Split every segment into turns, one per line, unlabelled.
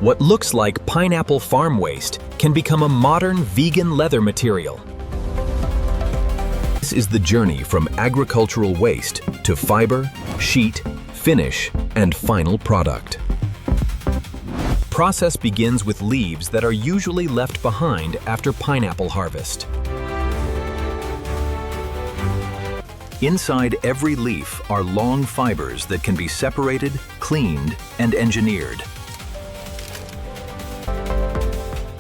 What looks like pineapple farm waste can become a modern vegan leather material. This is the journey from agricultural waste to fiber, sheet, finish, and final product. Process begins with leaves that are usually left behind after pineapple harvest. Inside every leaf are long fibers that can be separated, cleaned, and engineered.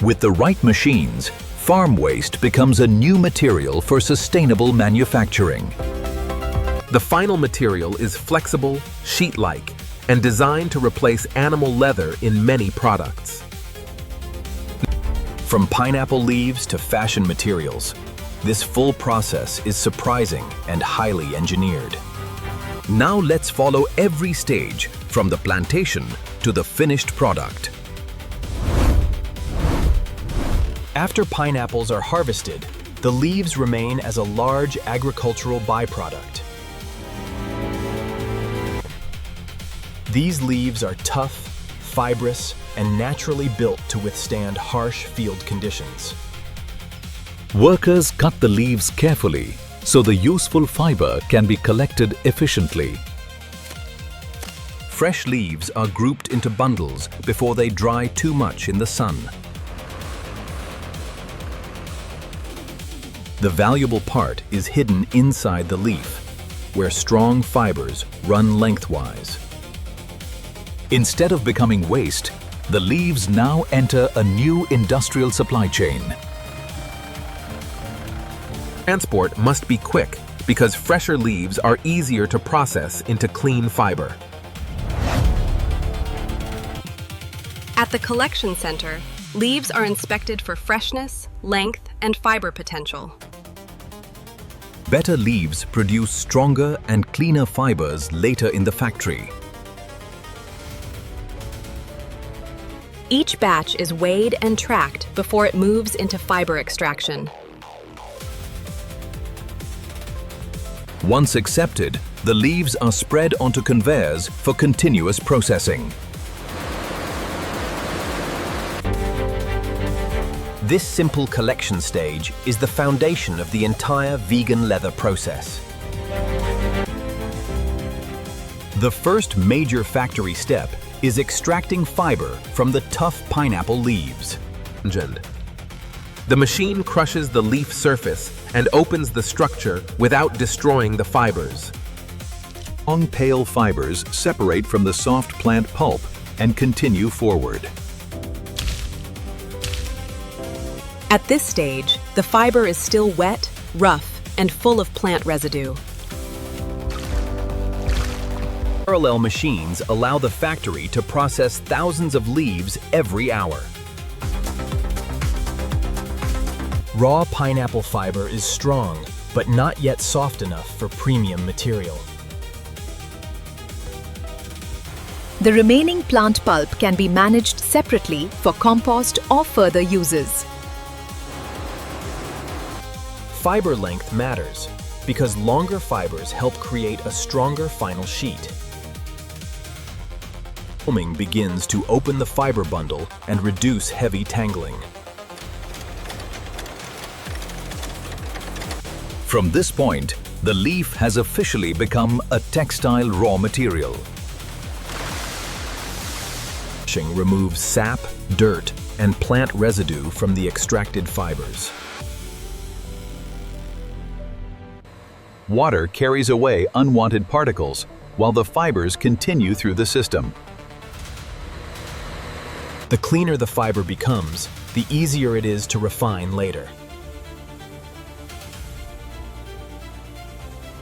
With the right machines, farm waste becomes a new material for sustainable manufacturing.
The final material is flexible, sheet-like, and designed to replace animal leather in many products.
From pineapple leaves to fashion materials, this full process is surprising and highly engineered. Now let's follow every stage, from the plantation to the finished product. After pineapples are harvested, the leaves remain as a large agricultural byproduct. These leaves are tough, fibrous, and naturally built to withstand harsh field conditions.
Workers cut the leaves carefully so the useful fiber can be collected efficiently.
Fresh leaves are grouped into bundles before they dry too much in the sun. The valuable part is hidden inside the leaf, where strong fibers run lengthwise. Instead of becoming waste, the leaves now enter a new industrial supply chain.
Transport must be quick because fresher leaves are easier to process into clean fiber.
At the collection center, leaves are inspected for freshness, length, and fiber potential.
Better leaves produce stronger and cleaner fibers later in the factory.
Each batch is weighed and tracked before it moves into fiber extraction.
Once accepted, the leaves are spread onto conveyors for continuous processing. This simple collection stage is the foundation of the entire vegan leather process. The first major factory step is extracting fiber from the tough pineapple leaves.
The machine crushes the leaf surface and opens the structure without destroying the fibers.
Long pale fibers separate from the soft plant pulp and continue forward.
At this stage, the fiber is still wet, rough, and full of plant residue.
Parallel machines allow the factory to process thousands of leaves every hour. Raw pineapple fiber is strong, but not yet soft enough for premium material.
The remaining plant pulp can be managed separately for compost or further uses.
Fiber length matters because longer fibers help create a stronger final sheet. Combing begins to open the fiber bundle and reduce heavy tangling.
From this point, the leaf has officially become a textile raw material.
Washing removes sap, dirt, and plant residue from the extracted fibers.
Water carries away unwanted particles, while the fibers continue through the system.
The cleaner the fiber becomes, the easier it is to refine later.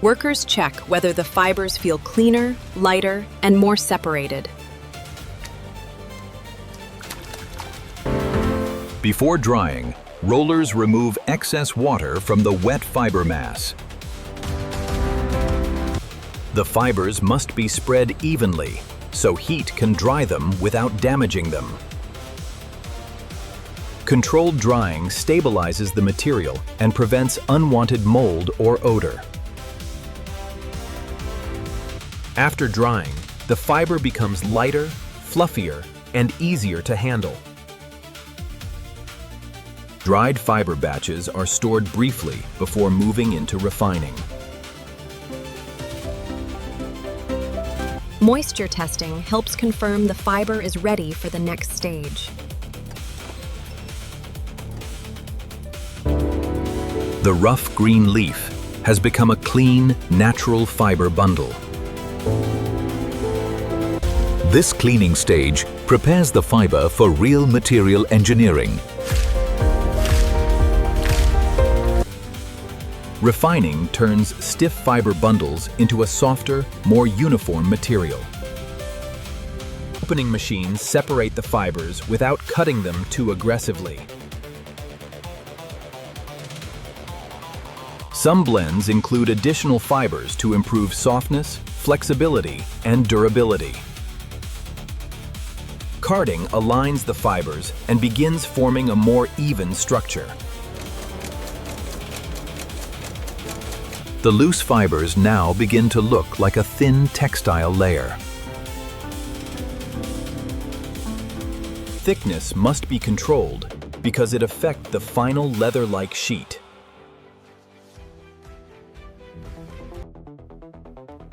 Workers check whether the fibers feel cleaner, lighter, and more separated.
Before drying, rollers remove excess water from the wet fiber mass.
The fibers must be spread evenly, so heat can dry them without damaging them. Controlled drying stabilizes the material and prevents unwanted mold or odor. After drying, the fiber becomes lighter, fluffier,
and easier to handle.
Dried fiber batches are stored briefly before moving into refining.
Moisture testing helps confirm the fiber is ready for the next stage.
The rough green leaf has become a clean, natural fiber bundle.
This cleaning stage prepares the fiber for real material engineering.
Refining turns stiff fiber bundles into a softer, more uniform material. Opening machines separate the fibers without cutting them too aggressively. Some blends include additional fibers to improve softness, flexibility, and durability. Carding aligns the fibers and begins forming a more even structure.
The loose fibers now begin to look like a thin textile layer.
Thickness must be controlled because it affects the final leather-like sheet.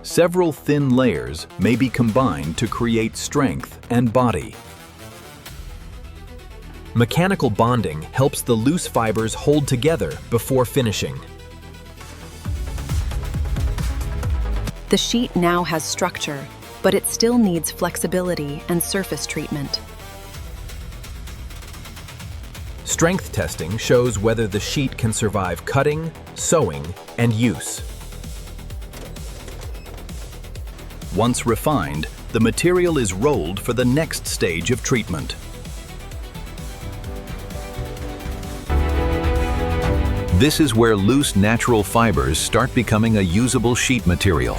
Several thin layers may be combined to create strength and body. Mechanical bonding helps the loose fibers hold together before finishing.
The sheet now has structure, but it still needs flexibility and surface treatment.
Strength testing shows whether the sheet can survive cutting, sewing, and use. Once refined, the material is rolled for the next stage of treatment.
This is where loose natural fibers start becoming a usable sheet material.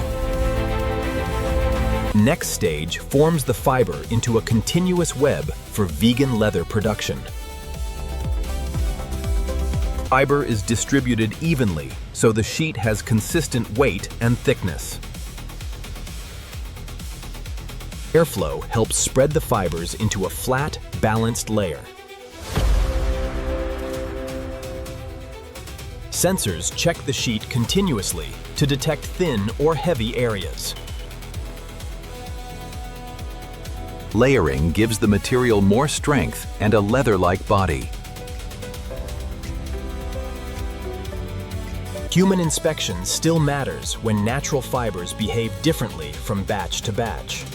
Next stage forms the fiber into a continuous web for vegan leather production. Fiber is distributed evenly so the sheet has consistent weight and thickness. Airflow helps spread the fibers into a flat, balanced layer. Sensors check the sheet continuously to detect thin or heavy areas.
Layering gives the material more strength and a leather-like body.
Human inspection still matters when natural fibers behave differently from batch to batch.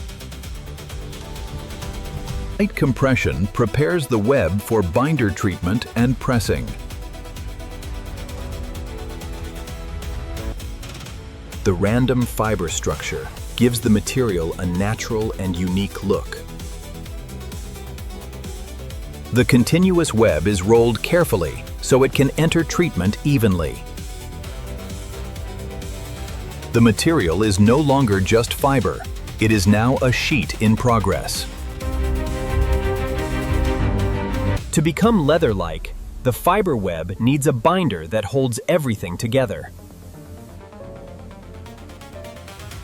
Light compression prepares the web for binder treatment and pressing.
The random fiber structure gives the material a natural and unique look. The continuous web is rolled carefully so it can enter treatment evenly. The material is no longer just fiber. It is now a sheet in progress. To become leather-like, the fiber web needs a binder that holds everything together.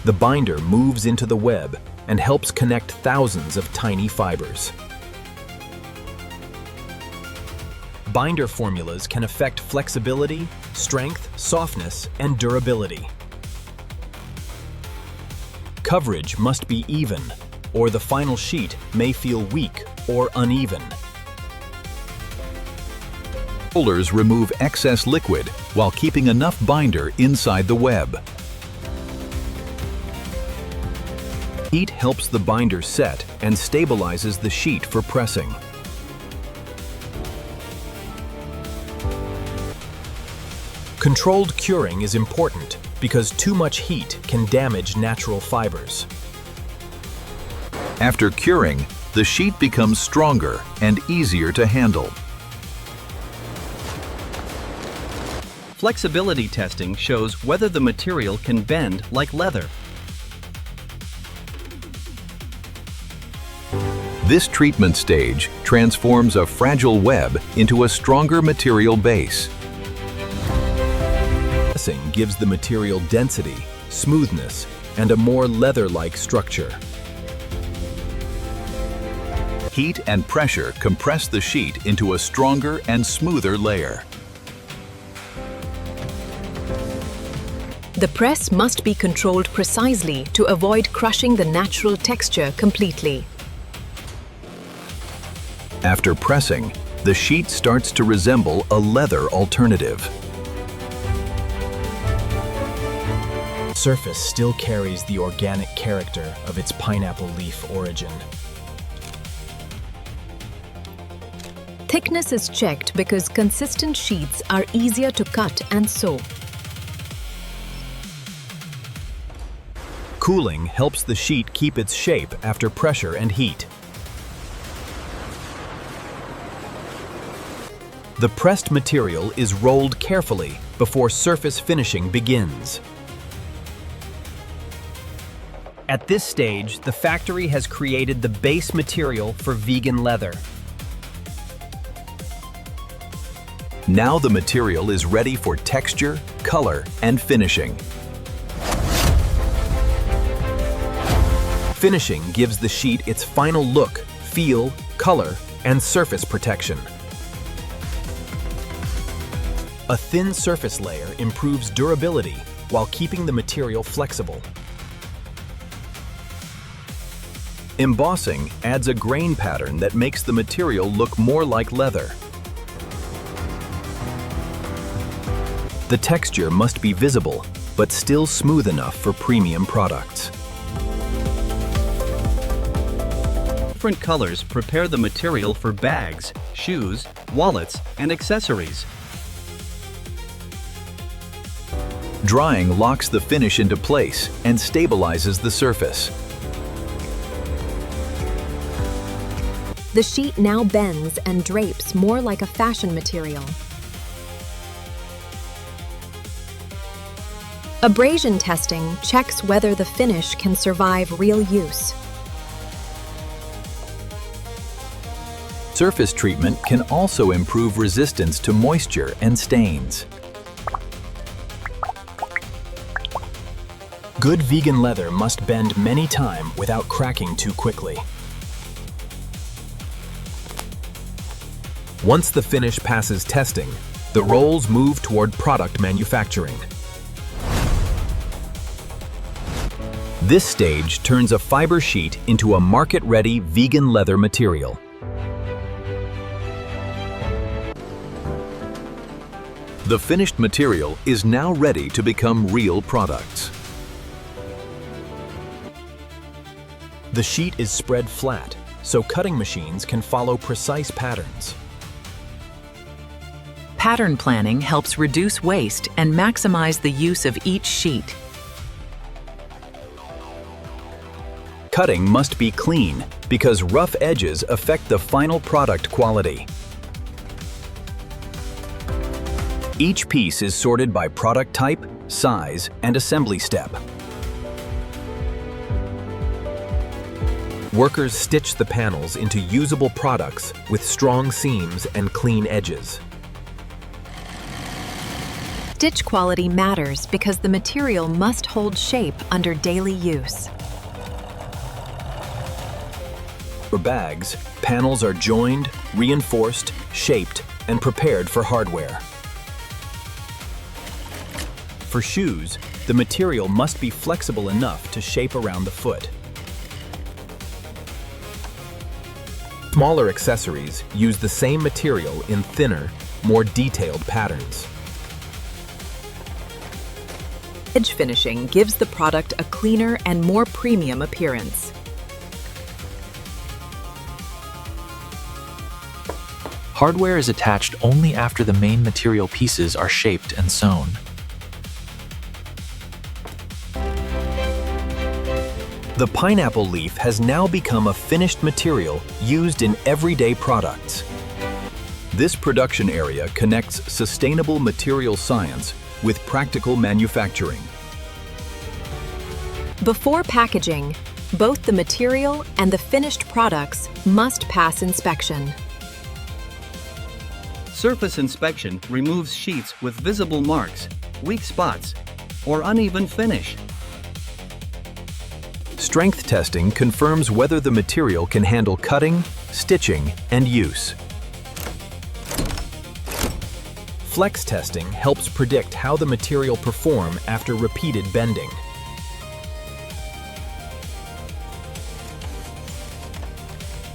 The binder moves into the web and helps connect thousands of tiny fibers. Binder formulas can affect flexibility, strength, softness, and durability. Coverage must be even, or the final sheet may feel weak or uneven.
Rollers remove excess liquid while keeping enough binder inside the web.
Heat helps the binder set and stabilizes the sheet for pressing. Controlled curing is important because too much heat can damage natural fibers.
After curing, the sheet becomes stronger and easier to handle.
Flexibility testing shows whether the material can bend like leather.
This treatment stage transforms a fragile web into a stronger material base.
Pressing gives the material density, smoothness, and a more leather-like structure. Heat and pressure compress the sheet into a stronger and smoother layer.
The press must be controlled precisely to avoid crushing the natural texture completely.
After pressing, the sheet starts to resemble a leather alternative.
Surface still carries the organic character of its pineapple leaf origin.
Thickness is checked because consistent sheets are easier to cut and sew.
Cooling helps the sheet keep its shape after pressure and heat. The pressed material is rolled carefully before surface finishing begins.
At this stage, the factory has created the base material for vegan leather.
Now the material is ready for texture, color, and finishing. Finishing gives the sheet its final look, feel, color, and surface protection. A thin surface layer improves durability while keeping the material flexible. Embossing adds a grain pattern that makes the material look more like leather. The texture must be visible, but still smooth enough for premium products.
Different colors prepare the material for bags, shoes, wallets, and accessories.
Drying locks the finish into place and stabilizes the surface.
The sheet now bends and drapes more like a fashion material. Abrasion testing checks whether the finish can survive real use.
Surface treatment can also improve resistance to moisture and stains.
Good vegan leather must bend many times without cracking too quickly.
Once the finish passes testing, the rolls move toward product manufacturing.
This stage turns a fiber sheet into a market-ready vegan leather material. The finished material is now ready to become real products.
The sheet is spread flat, so cutting machines can follow precise patterns.
Pattern planning helps reduce waste and maximize the use of each sheet.
Cutting must be clean because rough edges affect the final product quality. Each piece is sorted by product type, size, and assembly step.
Workers stitch the panels into usable products with strong seams and clean edges.
Stitch quality matters because the material must hold shape under daily use.
For bags, panels are joined, reinforced, shaped, and prepared for hardware. For shoes, the material must be flexible enough to shape around the foot.
Smaller accessories use the same material in thinner, more detailed patterns.
Edge finishing gives the product a cleaner and more premium appearance.
Hardware is attached only after the main material pieces are shaped and sewn.
The pineapple leaf has now become a finished material used in everyday products. This production area connects sustainable material science with practical manufacturing.
Before packaging, both the material and the finished products must pass inspection.
Surface inspection removes sheets with visible marks, weak spots, or uneven finish.
Strength testing confirms whether the material can handle cutting, stitching, and use. Flex testing helps predict how the material perform after repeated bending.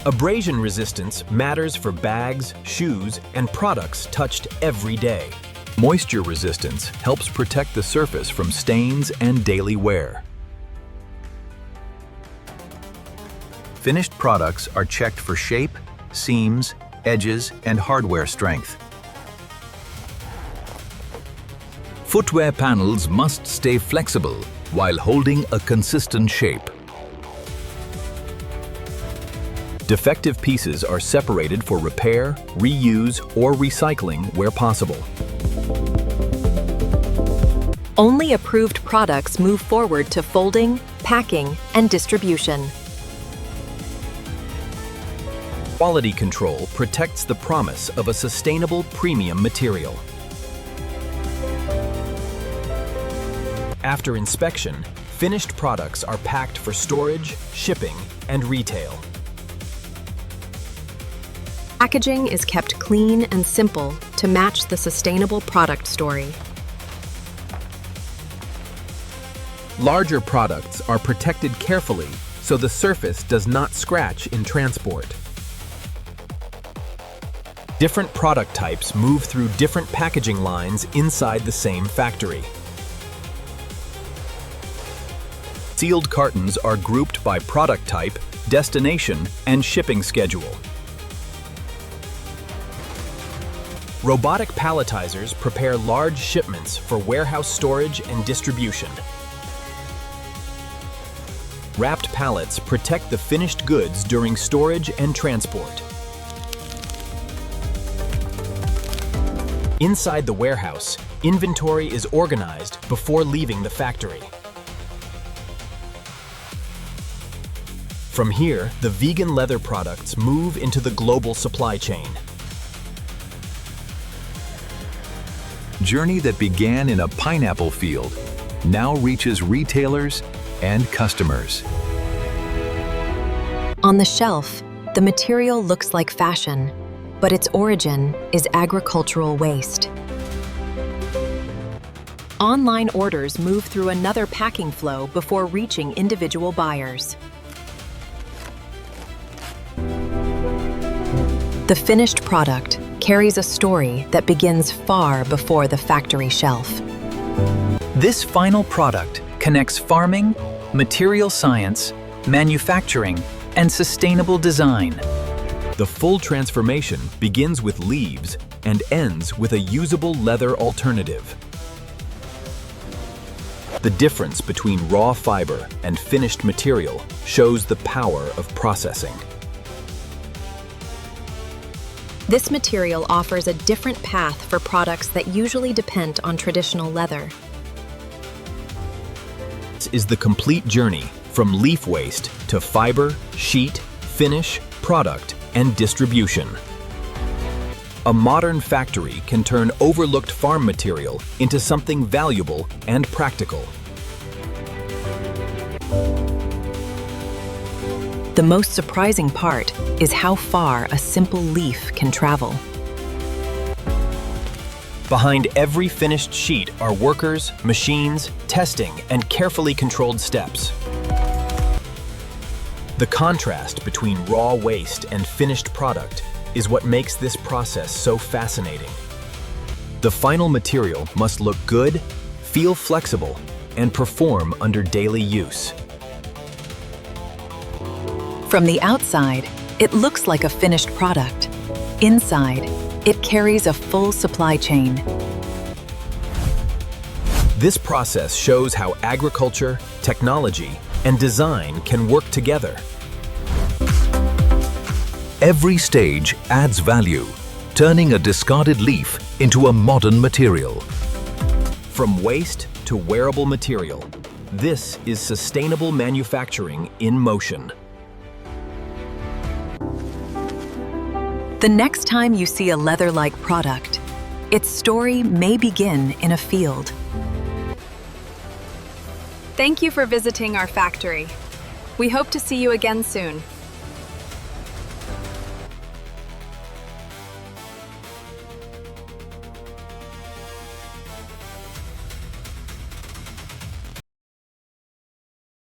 Abrasion resistance matters for bags, shoes, and products touched every day.
Moisture resistance helps protect the surface from stains and daily wear. Finished products are checked for shape, seams, edges, and hardware strength. Footwear panels must stay flexible while holding a consistent shape.
Defective pieces are separated for repair, reuse, or recycling where possible.
Only approved products move forward to folding, packing, and distribution.
Quality control protects the promise of a sustainable premium material. After inspection, finished products are packed for storage, shipping, and retail.
Packaging is kept clean and simple to match the sustainable product story.
Larger products are protected carefully so the surface does not scratch in transport.
Different product types move through different packaging lines inside the same factory. Sealed cartons are grouped by product type, destination, and shipping schedule. Robotic palletizers prepare large shipments for warehouse storage and distribution. Wrapped pallets protect the finished goods during storage and transport. Inside the warehouse, inventory is organized before leaving the factory. From here, the vegan leather products move into the global supply chain.
Journey that began in a pineapple field now reaches retailers and customers.
On the shelf, the material looks like fashion, but its origin is agricultural waste. Online orders move through another packing flow before reaching individual buyers. The finished product carries a story that begins far before the factory shelf.
This final product connects farming, material science, manufacturing, and sustainable design.
The full transformation begins with leaves and ends with a usable leather alternative. The difference between raw fiber and finished material shows the power of processing.
This material offers a different path for products that usually depend on traditional leather.
This is the complete journey from leaf waste to fiber, sheet, finish, product, and distribution. A modern factory can turn overlooked farm material into something valuable and practical.
The most surprising part is how far a simple leaf can travel.
Behind every finished sheet are workers, machines, testing, and carefully controlled steps. The contrast between raw waste and finished product is what makes this process so fascinating. The final material must look good, feel flexible, and perform under daily use.
From the outside, it looks like a finished product. Inside, it carries a full supply chain.
This process shows how agriculture, technology, and design can work together.
Every stage adds value, turning a discarded leaf into a modern material.
From waste to wearable material, this is sustainable manufacturing in motion.
The next time you see a leather-like product, its story may begin in a field.
Thank you for visiting our factory. We hope to see you again soon.